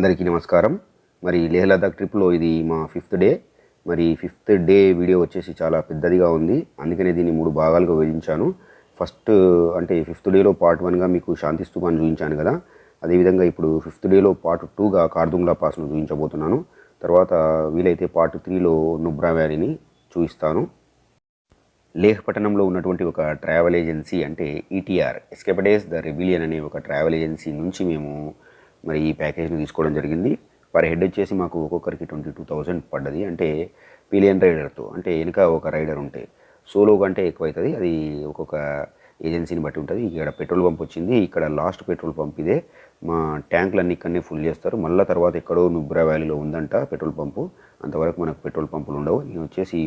అందరికీ నమస్కారం. మరి లేహ్ లదాఖ్ ట్రిప్లో ఇది మా 5th డే. మరి 5th డే వీడియో వచ్చేసి చాలా పెద్దదిగా ఉంది. అందుకనే దీన్ని 3 భాగాలుగా విభజించాను. ఫస్ట్ అంటే 5th డేలో పార్ట్ 1గా మీకు శాంతి స్తూపాన్ని చూపించాను కదా. అదేవిధంగా ఇప్పుడు 5th డేలో పార్ట్ 2గా కార్దుంగ్లా పాస్ను చూపించబోతున్నాను. తర్వాత వీలైతే పార్ట్ 3లో నుబ్రా వ్యాలీని చూపిస్తాను. లేహ్ పట్టణంలో ఉన్నటువంటి ఒక ట్రావెల్ ఏజెన్సీ అంటే ఈటీఆర్ ఎస్కేపడేస్ ద రెబిలియన్ అనే ఒక ట్రావెల్ ఏజెన్సీ నుంచి మేము మరి ఈ ప్యాకేజ్ని తీసుకోవడం జరిగింది. పర్ హెడ్ వచ్చేసి మాకు ఒక్కొక్కరికి 22,000 పడ్డది. అంటే పిలియన్ రైడర్తో, అంటే వెనుక ఒక రైడర్ ఉంటే సోలో కంటే ఎక్కువ అవుతుంది. అది ఒక్కొక్క ఏజెన్సీని బట్టి ఉంటుంది. ఇక్కడ పెట్రోల్ పంప్ వచ్చింది. ఇక్కడ లాస్ట్ పెట్రోల్ పంప్ ఇదే. మా ట్యాంకులన్నీ ఇక్కడనే ఫుల్ చేస్తారు. మళ్ళీ తర్వాత ఎక్కడో నుబ్రా వ్యాలీలో ఉందంట పెట్రోల్ పంపు. అంతవరకు మనకు పెట్రోల్ పంపులు ఉండవు. నేను వచ్చేసి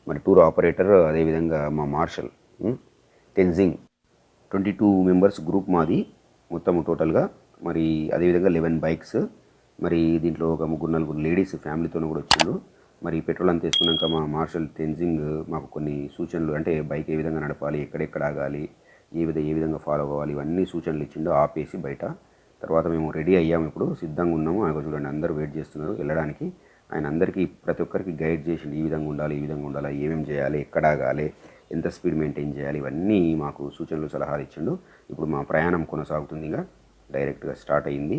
మరి టూర్ ఆపరేటర్, అదేవిధంగా మా మార్షల్ టెన్జింగ్ 22 మెంబర్స్ గ్రూప్ మాది మొత్తం టోటల్గా. మరి అదేవిధంగా 11 బైక్స్. మరి దీంట్లో ఒక 3-4 లేడీస్ ఫ్యామిలీతో కూడా వచ్చిండ్రు. మరి పెట్రోల్ అంతా తీసుకున్నాక మా మార్షల్ టెన్జింగ్ మాకు కొన్ని సూచనలు, అంటే బైక్ ఏ విధంగా నడపాలి, ఎక్కడెక్కడ ఆగాలి, ఏ విధంగా ఫాలో అవ్వాలి, ఇవన్నీ సూచనలు ఇచ్చిండు ఆపేసి బయట. తర్వాత మేము రెడీ అయ్యాము, ఇప్పుడు సిద్ధంగా ఉన్నాము. ఆయన చూడండి అందరూ వెయిట్ చేస్తున్నారు వెళ్ళడానికి. ఆయన అందరికీ ప్రతి ఒక్కరికి గైడ్ చేసిండు, ఈ విధంగా ఉండాలి, ఈ విధంగా ఉండాలి, ఏమేమి చేయాలి, ఎక్కడ ఆగాలి, ఎంత స్పీడ్ మెయింటైన్ చేయాలి, ఇవన్నీ మాకు సూచనలు సలహాలు ఇచ్చిండు. ఇప్పుడు మా ప్రయాణం కొనసాగుతుంది. ఇంకా డైరెక్ట్గా స్టార్ట్ అయింది.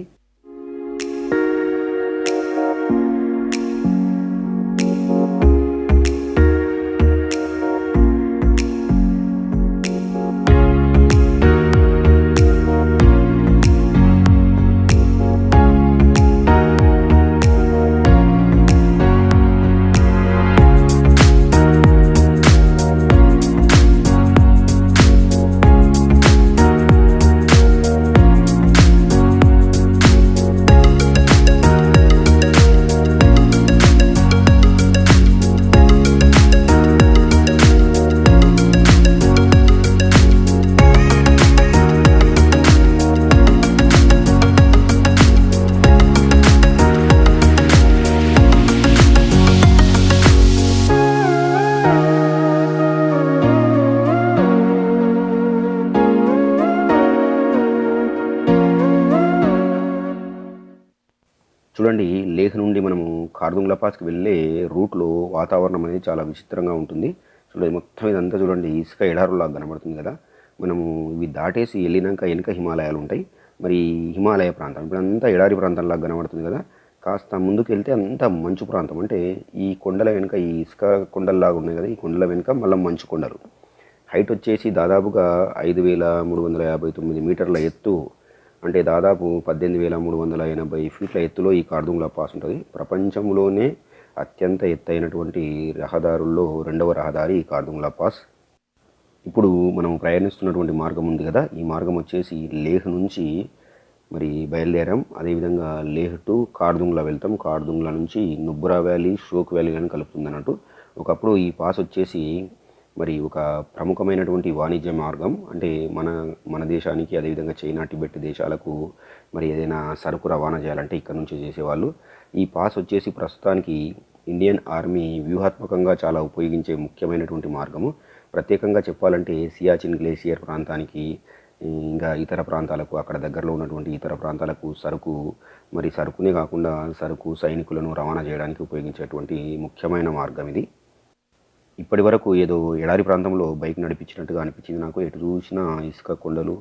చూడండి, లేహ్ నుండి మనము కార్దుంగ్లా పాస్కి వెళ్ళే రూట్లో వాతావరణం అనేది చాలా విచిత్రంగా ఉంటుంది. చూడండి, మొత్తం ఇదంతా చూడండి ఇసుక ఎడారులాగా కనబడుతుంది కదా. మనము ఇవి దాటేసి వెళ్ళినాక వెనుక హిమాలయాలు ఉంటాయి. మరి హిమాలయ ప్రాంతం ఇప్పుడు అంతా ఎడారి ప్రాంతంలాగా కనబడుతుంది కదా. కాస్త ముందుకు వెళ్తే అంతా మంచు ప్రాంతం. అంటే ఈ కొండల వెనుక, ఈ ఇసుక కొండల్లాగా ఉన్నాయి కదా, ఈ కొండల వెనుక మళ్ళీ మంచు కొండలు. హైట్ వచ్చేసి దాదాపుగా 5,359 మీటర్ల ఎత్తు, అంటే దాదాపు 18,380 ఫీట్ల ఎత్తులో ఈ కార్దుంగ్లా పాస్ ఉంటుంది. ప్రపంచంలోనే అత్యంత ఎత్తైనటువంటి రహదారుల్లో 2వ రహదారి ఈ కార్దుంగ్లా పాస్. ఇప్పుడు మనం ప్రయాణిస్తున్నటువంటి మార్గం ఉంది కదా, ఈ మార్గం వచ్చేసి లేహ్ నుంచి మరి బయలుదేరాం. అదేవిధంగా లేహ్ టు కార్దుంగ్లా వెళ్తాం. కార్దుంగ్లా నుంచి నుబ్రా వ్యాలీ, షోక్ వ్యాలీ అని కలుపుతుంది అన్నట్టు. ఒకప్పుడు ఈ పాస్ వచ్చేసి మరి ఒక ప్రముఖమైనటువంటి వాణిజ్య మార్గం. అంటే మన దేశానికి, అదేవిధంగా చైనా, టిబెట్ దేశాలకు మరి ఏదైనా సరుకు రవాణా చేయాలంటే ఇక్కడ నుంచి చేసేవాళ్ళు. ఈ పాస్ వచ్చేసి ప్రస్తుతానికి ఇండియన్ ఆర్మీ వ్యూహాత్మకంగా చాలా ఉపయోగించే ముఖ్యమైనటువంటి మార్గము. ప్రత్యేకంగా చెప్పాలంటే సియాచిన్ గ్లేసియర్ ప్రాంతానికి, ఇంకా ఇతర ప్రాంతాలకు, అక్కడ దగ్గరలో ఉన్నటువంటి ఇతర ప్రాంతాలకు సరుకునే కాకుండా సైనికులను రవాణా చేయడానికి ఉపయోగించేటువంటి ముఖ్యమైన మార్గం ఇది. ఇప్పటి వరకు ఏదో ఎడారి ప్రాంతంలో బైక్ నడిపించినట్టుగా అనిపించింది నాకు. ఎటు చూసినా ఇసుక కొండలు,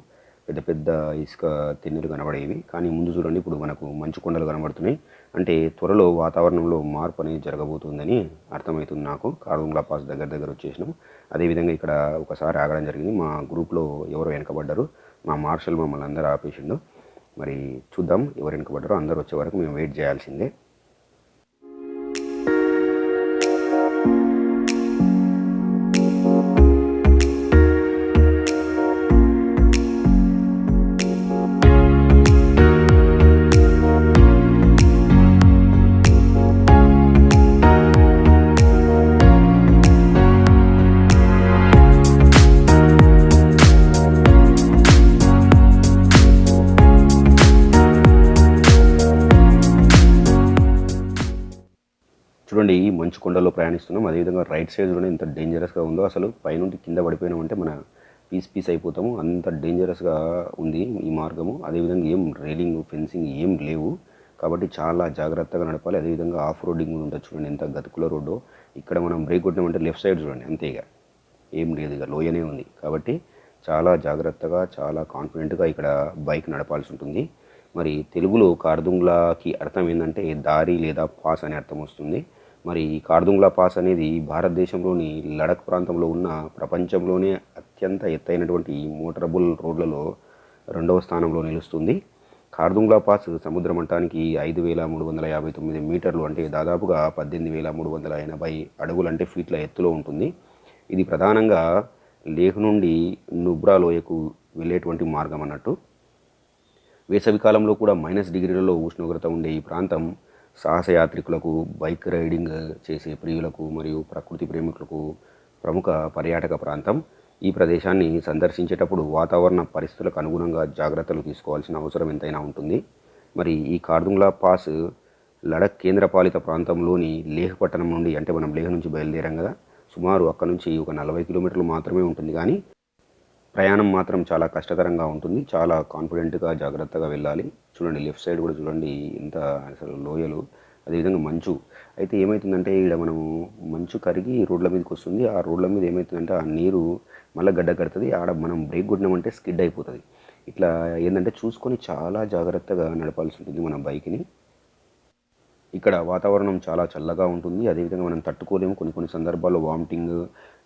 పెద్ద పెద్ద ఇసుక తెన్నెలు కనబడేవి. కానీ ముందు చూడండి, ఇప్పుడు మనకు మంచు కొండలు కనబడుతున్నాయి. అంటే త్వరలో వాతావరణంలో మార్పు అనేది జరగబోతుందని అర్థమవుతుంది నాకు. కార్దుంగ్లా పాస్ దగ్గర వచ్చేసినాం. అదేవిధంగా ఇక్కడ ఒకసారి ఆగడం జరిగింది. మా గ్రూప్లో ఎవరు వెనకబడ్డారు, మా మార్షల్ మమ్మల్ని అందరూ ఆపేసిండు. మరి చూద్దాం ఎవరు వెనకబడ్డారో. అందరూ వచ్చే వరకు మేము వెయిట్ చేయాల్సిందే. చూడండి, ఈ మంచు కొండల్లో ప్రయాణిస్తున్నాం. అదేవిధంగా రైట్ సైడ్ చూడండి ఎంత డేంజరస్గా ఉందో. అసలు పైనుండి కింద పడిపోయినామంటే మన పీస్ అయిపోతాము. అంత డేంజరస్గా ఉంది ఈ మార్గము. అదేవిధంగా ఏం రైలింగ్, ఫెన్సింగ్ ఏం లేవు. కాబట్టి చాలా జాగ్రత్తగా నడపాలి. అదేవిధంగా ఆఫ్ రోడింగ్ ఉంటుంది చూడండి, ఎంత గతుకుల రోడ్డు. ఇక్కడ మనం బ్రేక్ కొట్టినామంటే లెఫ్ట్ సైడ్ చూడండి, అంతేగా ఏం లేదు, ఇక లోయనే ఉంది. కాబట్టి చాలా జాగ్రత్తగా చాలా కాన్ఫిడెంట్గా ఇక్కడ బైక్ నడపాల్సి ఉంటుంది. మరి తెలుగులో కార్దుంగ్లాకి అర్థం ఏంటంటే దారి లేదా పాస్ అనే అర్థం వస్తుంది. మరి ఈ కార్దుంగ్లా పాస్ అనేది భారతదేశంలోని లడఖ్ ప్రాంతంలో ఉన్న ప్రపంచంలోనే అత్యంత ఎత్తైనటువంటి మోటరబుల్ రోడ్లలో 2వ స్థానంలో నిలుస్తుంది. కార్దుంగ్లా పాస్ సముద్ర మట్టానికి 5,359 మీటర్లు, అంటే దాదాపుగా 18,380 అడుగులు, అంటే ఫీట్ల ఎత్తులో ఉంటుంది. ఇది ప్రధానంగా లేహ్ నుండి నుబ్రా లోయకు వెళ్ళేటువంటి మార్గం అన్నట్టు. వేసవికాలంలో కూడా -డిగ్రీలలో ఉష్ణోగ్రత ఉండే ఈ ప్రాంతం సాహసయాత్రికులకు, బైక్ రైడింగ్ చేసే ప్రియులకు మరియు ప్రకృతి ప్రేమికులకు ప్రముఖ పర్యాటక ప్రాంతం. ఈ ప్రదేశాన్ని సందర్శించేటప్పుడు వాతావరణ పరిస్థితులకు అనుగుణంగా జాగ్రత్తలు తీసుకోవాల్సిన అవసరం ఎంతైనా ఉంటుంది. మరి ఈ కార్దుంగ్లా పాస్ లడఖ్ కేంద్రపాలిత ప్రాంతంలోని లేహ్ పట్టణం నుండి, అంటే మనం లేహ్ నుంచి బయలుదేరాం కదా, సుమారు అక్కడ నుంచి ఒక 40 కిలోమీటర్లు మాత్రమే ఉంటుంది. కానీ ప్రయాణం మాత్రం చాలా కష్టతరంగా ఉంటుంది. చాలా కాన్ఫిడెంట్గా జాగ్రత్తగా వెళ్ళాలి. చూడండి లెఫ్ట్ సైడ్ కూడా చూడండి, ఇంత అసలు లోయలు, అదేవిధంగా మంచు. అయితే ఏమవుతుందంటే ఇక్కడ మనము మంచు కరిగి రోడ్ల మీదకి వస్తుంది. ఆ రోడ్ల మీద ఏమవుతుందంటే ఆ నీరు మళ్ళీ గడ్డ కడుతుంది. ఆడ మనం బ్రేక్ కొట్టినామంటే స్కిడ్ అయిపోతుంది. ఇట్లా ఏంటంటే చూసుకొని చాలా జాగ్రత్తగా నడపాల్సి ఉంటుంది మన బైక్ని. ఇక్కడ వాతావరణం చాలా చల్లగా ఉంటుంది. అదేవిధంగా మనం తట్టుకోలేము. కొన్ని సందర్భాల్లో వామిటింగ్,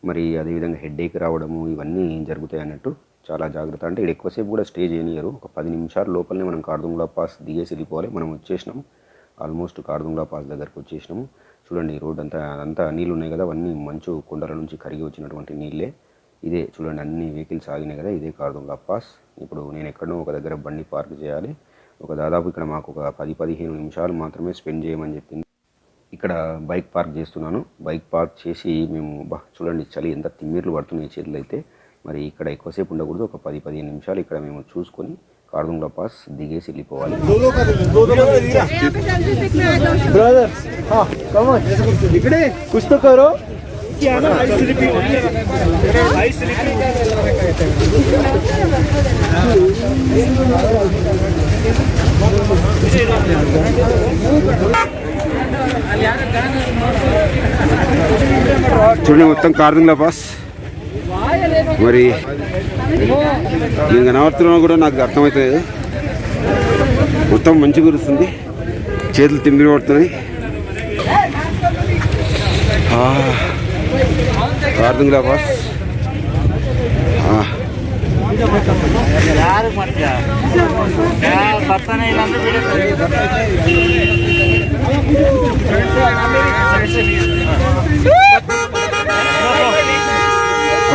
మరి అదేవిధంగా హెడేక్ రావడము, ఇవన్నీ జరుగుతాయి అన్నట్టు. చాలా జాగ్రత్త. అంటే ఇక్కడ ఎక్కువసేపు కూడా స్టే చేయనియరు. ఒక 10 నిమిషాల లోపలనే మనం కార్దుంగ్లా పాస్ దిగేసి వెళ్ళిపోవాలి. మనం వచ్చేసినాం, ఆల్మోస్ట్ కార్దుంగ్లా పాస్ దగ్గరకు వచ్చేసినాము. చూడండి రోడ్ అంతా నీళ్ళు ఉన్నాయి కదా, అవన్నీ మంచు కొండల నుంచి కరిగి వచ్చినటువంటి నీళ్ళే. ఇదే చూడండి, అన్ని వెహికల్స్ ఆగినాయి కదా, ఇదే కార్దుంగ్లా పాస్. ఇప్పుడు నేను ఎక్కడో ఒక దగ్గర బండి పార్క్ చేయాలి. దాదాపు ఇక్కడ మాకు ఒక 10-15 నిమిషాలు మాత్రమే స్పెండ్ చేయమని చెప్పింది. ఇక్కడ బైక్ పార్క్ చేస్తున్నాను. బైక్ పార్క్ చేసి మేము చూడండి చలి ఎంత తిమ్మిర్లు పడుతున్నాయి చేతులు అయితే. మరి ఇక్కడ ఎక్కువసేపు ఉండకూడదు. ఒక 10-15 నిమిషాలు ఇక్కడ మేము చూసుకొని కార్దుంగ్లా పాస్ దిగేసి వెళ్ళిపోవాలి. చూడండి మొత్తం కార్దుంగ్లా పాస్. మరి నేను కనబడుతున్నా కూడా నాకు అర్థమవుతుంది. మొత్తం మంచి కురుస్తుంది, చేతులు తిమ్మిరి పడుతున్నాయి. కార్దుంగ్లా పాస్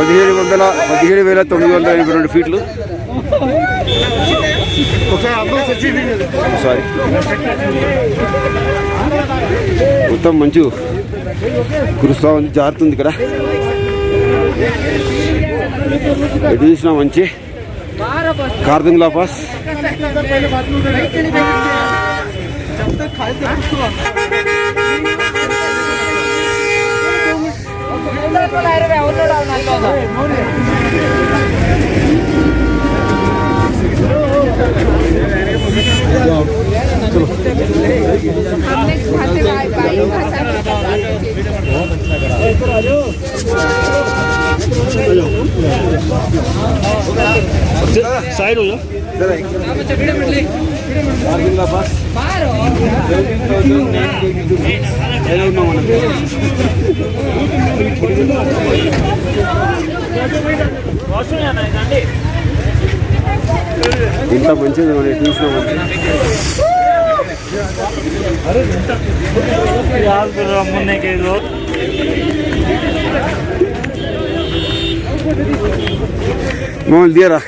(17,982 ఫీట్లు). సారీ, మొత్తం మంచు కురుస్తూ ఉంది, జారుతుంది. ఇక్కడ ఎటు చూసినా మంచి కార్దుంగ్లా పాస్. साइड हो जाओ। ఇంత మంచిది మనం చూసినామంటే మమ్మల్ని తీయరా.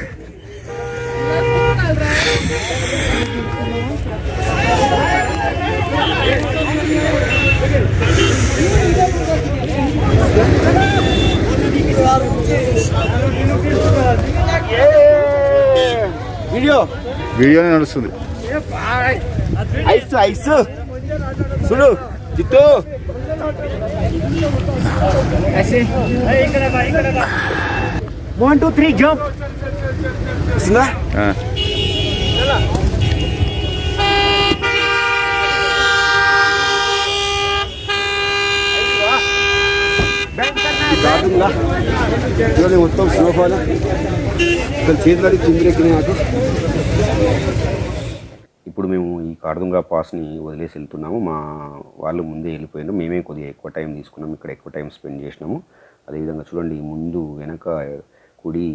వీడియోనే నడుస్తుంది. ఐస్ ఐస్ చూడు జిత్తు. 1 2 3 జంప్ వస్తుందా? కార్డుంగా చూడండి మొత్తం స్నోఫాల్ అసలు చేతులకి చిందిరెక్కింది నాకు. ఇప్పుడు మేము ఈ కార్దుంగా పాస్ని వదిలేసి వెళ్తున్నాము. మా వాళ్ళు ముందే వెళ్ళిపోయినారు, మేమే కొద్దిగా ఎక్కువ టైం తీసుకున్నాము, ఇక్కడ ఎక్కువ టైం స్పెండ్ చేసినాము. అదేవిధంగా చూడండి ముందు వెనక కుడి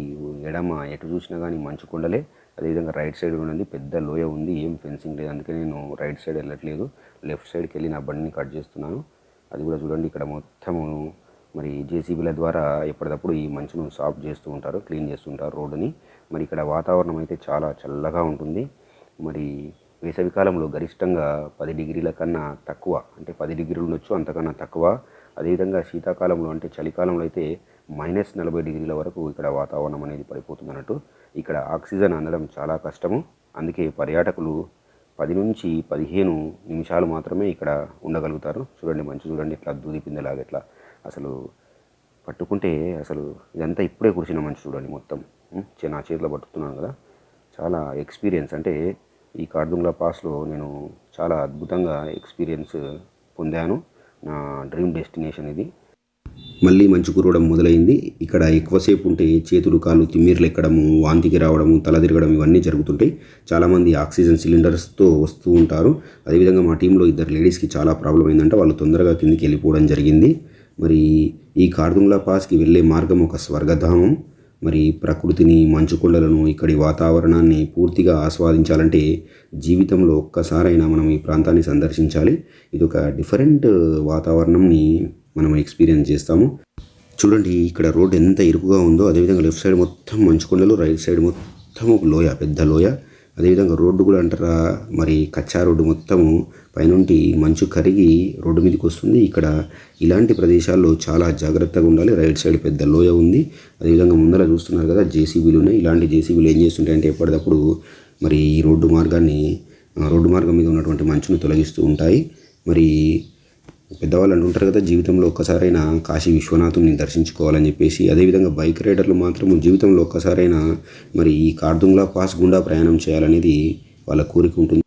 ఎడమ ఎటు చూసినా కానీ మంచు కొండలే. అదేవిధంగా రైట్ సైడ్ ఉన్నది పెద్ద లోయ ఉంది, ఏం ఫెన్సింగ్ లేదు, అందుకే నేను రైట్ సైడ్ వెళ్ళట్లేదు, లెఫ్ట్ సైడ్కి వెళ్ళి నా బండిని కట్ చేస్తున్నాను. అది కూడా చూడండి ఇక్కడ మొత్తము మరి జేసీబీల ద్వారా ఎప్పటికప్పుడు ఈ మంచును సాఫ్ చేస్తూ ఉంటారు, క్లీన్ చేస్తుంటారు రోడ్డుని. మరి ఇక్కడ వాతావరణం అయితే చాలా చల్లగా ఉంటుంది. మరి వేసవికాలంలో గరిష్టంగా 10 డిగ్రీల కన్నా తక్కువ, అంటే 10 డిగ్రీలు ఉండొచ్చు, అంతకన్నా తక్కువ. అదేవిధంగా శీతాకాలంలో అంటే చలికాలంలో అయితే -40 డిగ్రీల వరకు ఇక్కడ వాతావరణం అనేది పడిపోతుంది అన్నట్టు. ఇక్కడ ఆక్సిజన్ అందడం చాలా కష్టము, అందుకే పర్యాటకులు 10 నుంచి 15 నిమిషాలు మాత్రమే ఇక్కడ ఉండగలుగుతారు. చూడండి మంచు చూడండి ఇట్లా దూది పిందెలాగా ఇట్లా అసలు పట్టుకుంటే అసలు ఇదంతా ఇప్పుడే కురిసిన మంచు చూడండి మొత్తం. నా చేతిలో పట్టుకున్నాను కదా, చాలా ఎక్స్పీరియన్స్. అంటే ఈ కార్దుంగ్లా పాస్లో నేను చాలా అద్భుతంగా ఎక్స్పీరియన్స్ పొందాను. నా డ్రీమ్ డెస్టినేషన్ ఇది. మళ్ళీ మంచు కురవడం మొదలైంది. ఇక్కడ ఎక్కువసేపు ఉంటే చేతులు కాళ్ళు తిమ్మిర్లు ఎక్కడము, వాంతికి రావడము, తల తిరగడం ఇవన్నీ జరుగుతుంటాయి. చాలామంది ఆక్సిజన్ సిలిండర్స్తో వస్తూ ఉంటారు. అదేవిధంగా మా టీంలో 2 లేడీస్కి చాలా ప్రాబ్లం అయిందంటే వాళ్ళు తొందరగా కిందికి వెళ్ళిపోవడం జరిగింది. మరి ఈ కార్దుంగ్లా పాస్కి వెళ్ళే మార్గం ఒక స్వర్గధామం. మరి ప్రకృతిని, మంచు కొండలను, ఇక్కడి వాతావరణాన్ని పూర్తిగా ఆస్వాదించాలంటే జీవితంలో ఒక్కసారైనా మనం ఈ ప్రాంతాన్ని సందర్శించాలి. ఇది ఒక డిఫరెంట్ వాతావరణంని మనం ఎక్స్పీరియన్స్ చేస్తాము. చూడండి ఇక్కడ రోడ్ ఎంత ఇరుకుగా ఉందో, అదేవిధంగా లెఫ్ట్ సైడ్ మొత్తం మంచు కొండలు, రైట్ సైడ్ మొత్తం లోయ, పెద్ద లోయ. అదేవిధంగా రోడ్డు కూడా అంటారా మరి కచ్చా రోడ్డు మొత్తము పైనుండి మంచు కరిగి రోడ్డు మీదకి వస్తుంది. ఇక్కడ ఇలాంటి ప్రదేశాల్లో చాలా జాగ్రత్తగా ఉండాలి. రైట్ సైడ్ పెద్ద లోయ ఉంది. అదేవిధంగా ముందర చూస్తున్నారు కదా జేసీబీలు ఉన్నాయి. ఇలాంటి జేసీబీలు ఏం చేస్తుంటాయంటే ఎప్పటికప్పుడు మరి ఈ రోడ్డు మార్గం మీద ఉన్నటువంటి మంచును తొలగిస్తూ ఉంటాయి. మరి పెద్దవాళ్ళు అంటుంటారు కదా జీవితంలో ఒక్కసారైనా కాశీ విశ్వనాథుని దర్శించుకోవాలని చెప్పేసి. అదేవిధంగా బైక్ రైడర్లు మాత్రం జీవితంలో ఒక్కసారైనా మరి ఈ కార్దుంగ్లా పాస్ గుండా ప్రయాణం చేయాలనేది వాళ్ళ కోరిక ఉంటుంది.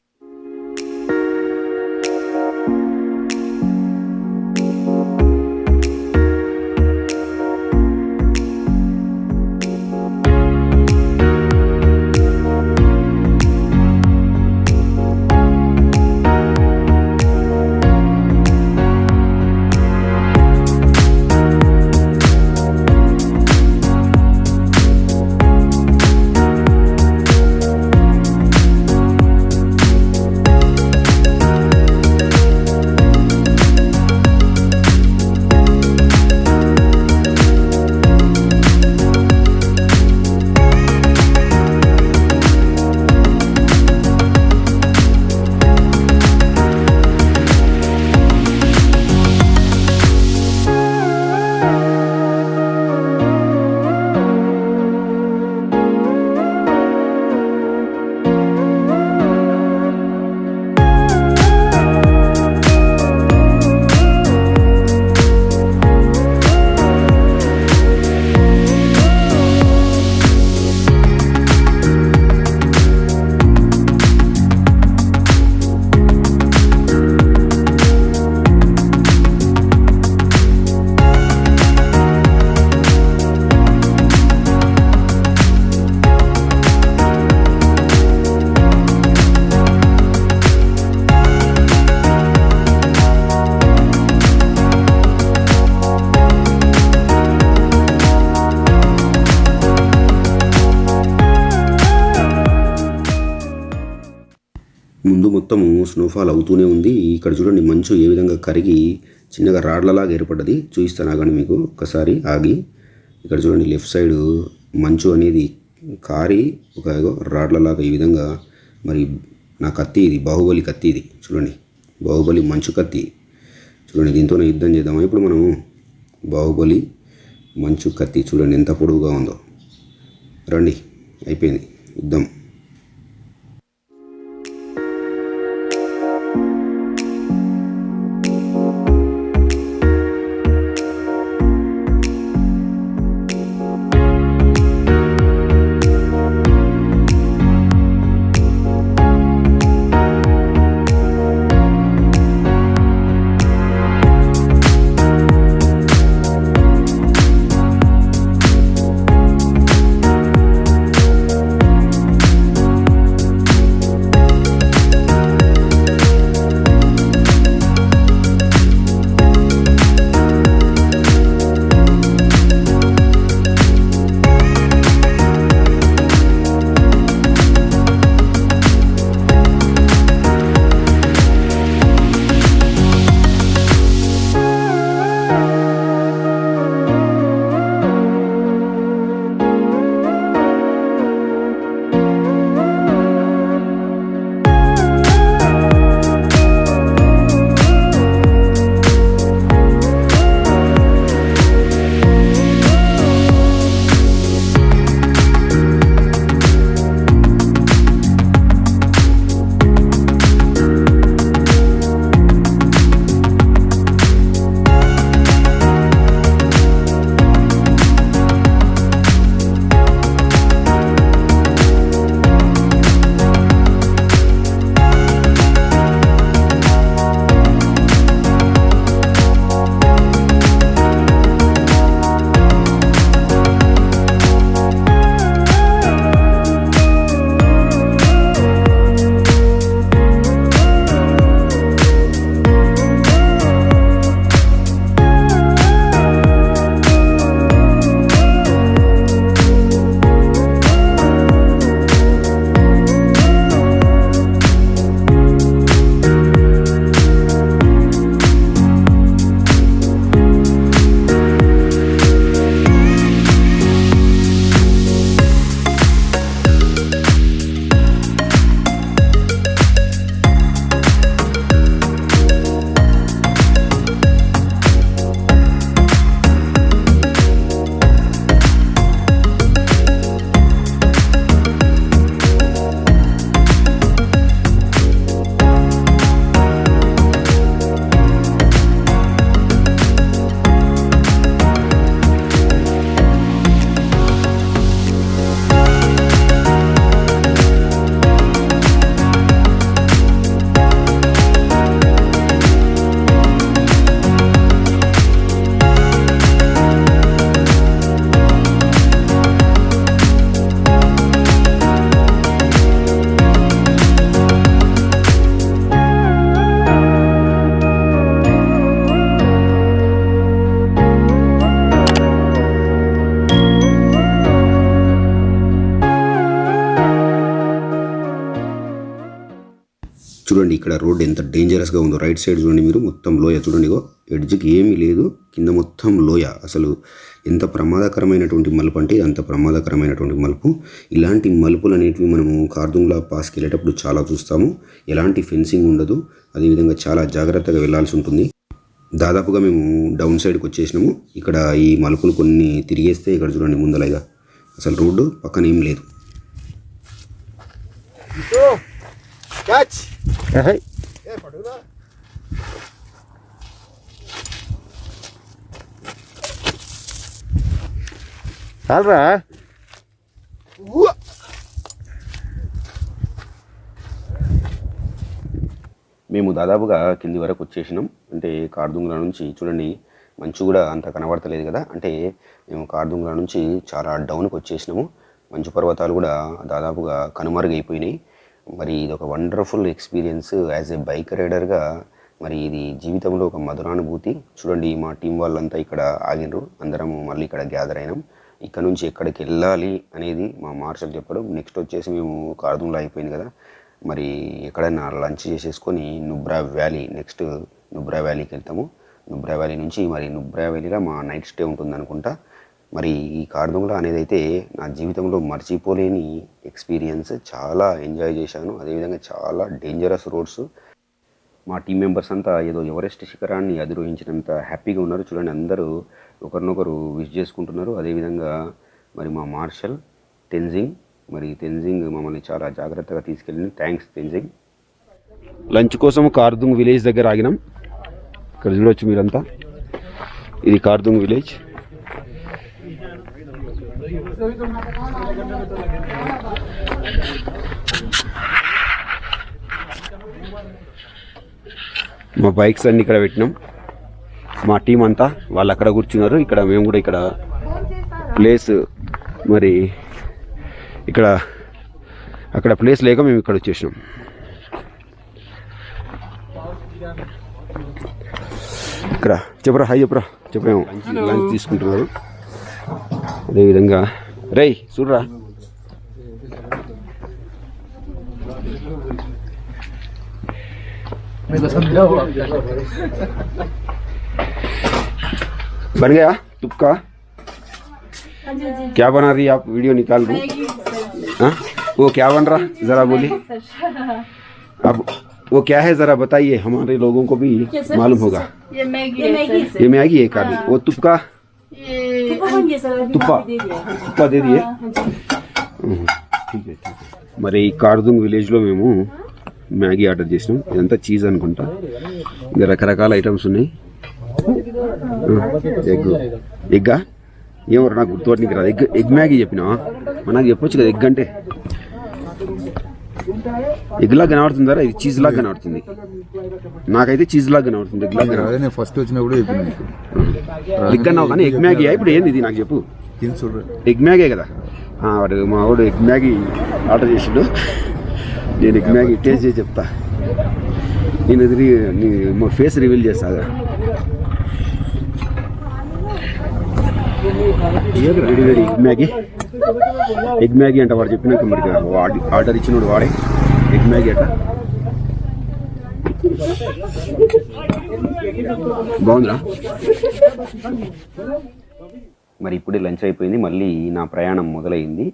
ముందు మొత్తము స్నోఫాల్ అవుతూనే ఉంది. ఇక్కడ చూడండి మంచు ఏ విధంగా కరిగి చిన్నగా రాడ్లలాగా ఏర్పడ్డది. చూపిస్తాను ఆగండి మీకు ఒక్కసారి ఆగి. ఇక్కడ చూడండి లెఫ్ట్ సైడ్ మంచు అనేది కారి ఒక రాడ్లలాగా ఈ విధంగా. మరి నా కత్తి ఇది, బాహుబలి కత్తి ఇది చూడండి, బాహుబలి మంచు కత్తి చూడండి. దీంతోనే యుద్ధం చేద్దామా ఇప్పుడు మనము. బాహుబలి మంచు కత్తి చూడండి ఎంత పొడవుగా ఉందో. రండి అయిపోయింది యుద్ధం. చూడండి ఇక్కడ రోడ్ ఎంత డేంజరస్గా ఉందో. రైట్ సైడ్ చూడండి మీరు, మొత్తం లోయ చూడండి. ఎడ్జ్కి ఏమీ లేదు, కింద మొత్తం లోయ. అసలు ఎంత ప్రమాదకరమైనటువంటి మలుపు అంటే అంత ప్రమాదకరమైనటువంటి మలుపు. ఇలాంటి మలుపులు అనేటివి మనము కార్దుంగ్లా పాస్కి వెళ్ళేటప్పుడు చాలా చూస్తాము. ఎలాంటి ఫెన్సింగ్ ఉండదు, అదేవిధంగా చాలా జాగ్రత్తగా వెళ్ళాల్సి ఉంటుంది. దాదాపుగా మేము డౌన్ సైడ్కి వచ్చేసినాము. ఇక్కడ ఈ మలుపులు కొన్ని తిరిగేస్తే ఇక్కడ చూడండి ముందలగా అసలు రోడ్డు పక్కన ఏం లేదు. చాలరా మేము దాదాపుగా కింది వరకు వచ్చేసినాం. అంటే కార్దుంగ్లా నుంచి చూడండి మంచు కూడా అంత కనబడతలేదు కదా. అంటే మేము కార్దుంగ్లా నుంచి చాలా డౌన్కి వచ్చేసినాము. మంచు పర్వతాలు కూడా దాదాపుగా కనుమరుగైపోయినాయి. మరి ఇది ఒక wonderful experience as a bike రైడర్గా. మరి ఇది జీవితంలో ఒక మధురానుభూతి. చూడండి మా టీం వాళ్ళంతా ఇక్కడ ఆగినరు, అందరం మళ్ళీ ఇక్కడ గ్యాదర్ అయినాం. ఇక్కడ నుంచి ఎక్కడికి వెళ్ళాలి అనేది మా మార్షల్ చెప్పడం. నెక్స్ట్ వచ్చేసి మేము కార్దుంగ్లా అయిపోయింది కదా, మరి ఎక్కడైనా లంచ్ చేసేసుకొని నుబ్రా వ్యాలీ, నెక్స్ట్ నుబ్రా వ్యాలీకి వెళ్తాము. నుబ్రా వ్యాలీ నుంచి మరి నుబ్రా వ్యాలీలో మా నైట్ స్టే ఉంటుంది అనుకుంటా. మరి ఈ కార్దుంగ్లా అనేది అయితే నా జీవితంలో మర్చిపోలేని ఎక్స్పీరియన్స్. చాలా ఎంజాయ్ చేశాను. అదేవిధంగా చాలా డేంజరస్ రోడ్స్. మా టీం మెంబర్స్ అంతా ఏదో ఎవరెస్ట్ శిఖరాన్ని అధిరోహించినంత హ్యాపీగా ఉన్నారు. చూడండి అందరూ ఒకరినొకరు విష్ చేసుకుంటున్నారు. అదేవిధంగా మరి మా మార్షల్ తెన్జింగ్, మరి తెన్జింగ్ మమ్మల్ని చాలా జాగ్రత్తగా తీసుకెళ్ళింది. థ్యాంక్స్ తెన్జింగ్. లంచ్ కోసం కార్దుంగ్ విలేజ్ దగ్గర ఆగినాం. ఇక్కడ చూడవచ్చు మీరంతా, ఇది కార్దుంగ్ విలేజ్. మా బైక్స్ అన్ని ఇక్కడ పెట్టినాం. మా టీం అంతా వాళ్ళు అక్కడ కూర్చున్నారు, ఇక్కడ మేము కూడా ఇక్కడ ప్లేస్ మరి ఇక్కడ అక్కడ ప్లేస్ లేక మేము ఇక్కడ వచ్చేసినాం. ఇక్కడ చెప్పరా, హాయ్ చెప్పరా, చెప్పేమో లంచ్ తీసుకుంటున్నారు. అదేవిధంగా రేయ్ చూడరా, बन गया तुपका? क्या बना रही आप? वीडियो निकाल दूं? हाँ वो क्या बन रहा जरा बोलिए. अब वो क्या है जरा बताइए, हमारे लोगों को भी मालूम होगा. ये मैगी है काली. वो तुपका तुप्पा दे दिए. ठीक है. మరి కార్దుంగ్ విలేజ్లో మేము మ్యాగీ ఆర్డర్ చేసినాం. ఇదంతా చీజ్ అనుకుంటా, ఇంకా రకరకాల ఐటమ్స్ ఉన్నాయి. ఎగ్గా ఏమో నాకు గుర్తుపట్టినకి రాదు. ఎగ్ మ్యాగీ చెప్పినావా? నాకు చెప్పొచ్చు కదా. ఎగ్ అంటే ఎగ్ లాగా కనబడుతుందా? ఇది చీజ్ లాగా కనబడుతుంది. నాకైతే చీజ్ లాగా కనబడుతుంది. ఎగ్ లాగా ఫస్ట్ వచ్చినప్పుడు ఎగ్ అన్నావు కానీ ఎగ్ మ్యాగీ ఇప్పుడు ఏంది ఇది నాకు చెప్పు. ఎగ్ మ్యాగే కదా. వాడు మా వాడు ఎగ్ మ్యాగీ ఆర్డర్ చేసిండు. నేను ఎగ్ మ్యాగీ టేస్ట్ చేసి చెప్తా. నేను మా ఫేస్ రివీల్ చేస్తాగా. ఎగ్ మ్యాగీ అంట వాడు చెప్పినాక మరి ఆర్డర్ ఇచ్చినోడు వాడే ఎగ్ మ్యాగీ అట. బాగుందిరా. మరి ఇప్పుడే లంచ్ అయిపోయింది, మళ్ళీ నా ప్రయాణం మొదలైంది.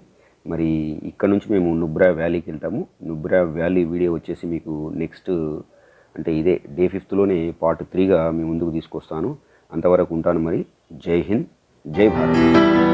మరి ఇక్కడ నుంచి మేము నుబ్రా వ్యాలీకి వెళ్తాము. నుబ్రా వ్యాలీ వీడియో వచ్చేసి మీకు నెక్స్ట్ అంటే ఇదే డే 5లోనే పార్ట్ 3గా మీ ముందుకు తీసుకొస్తాను. అంతవరకు ఉంటాను. మరి జై హింద్, జై భారత్.